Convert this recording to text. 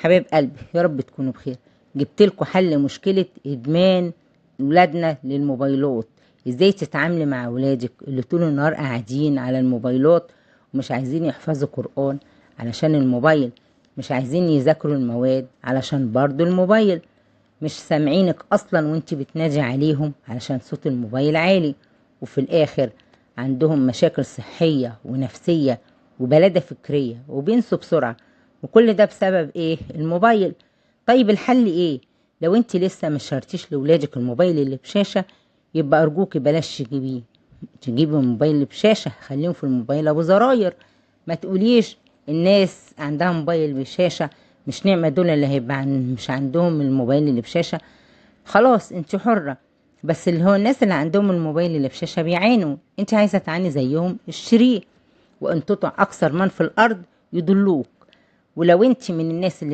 حبايب قلبي، يا رب تكونوا بخير. جبتلكوا حل مشكلة ادمان ولادنا للموبايلات. ازاي تتعاملي مع ولادك اللي طول النهار قاعدين على الموبايلات ومش عايزين يحفظوا قرآن علشان الموبايل، مش عايزين يذاكروا المواد علشان برضو الموبايل، مش سامعينك اصلا وانت بتنادي عليهم علشان صوت الموبايل عالي، وفي الاخر عندهم مشاكل صحية ونفسية وبلادة فكرية وبينسوا بسرعة. وكل ده بسبب ايه؟ الموبايل. طيب الحل ايه؟ لو انت لسه ما شرتيش لولادك الموبايل اللي بشاشة، يبقى ارجوكي بلاش تجيبي الموبايل اللي بشاشة، خليهم في الموبايل ابو زراير. ما تقوليش الناس عندها موبايل بشاشة مش نعمة، دول اللي هيبقى مش عندهم الموبايل اللي بشاشة. خلاص انت حرة، بس اللي هو الناس اللي عندهم الموبايل اللي بشاشة بيعانوا، انت عايزة تعاني زيهم؟ اشتريه، وان تطع اكثر من في الارض يضلوك. ولو انت من الناس اللي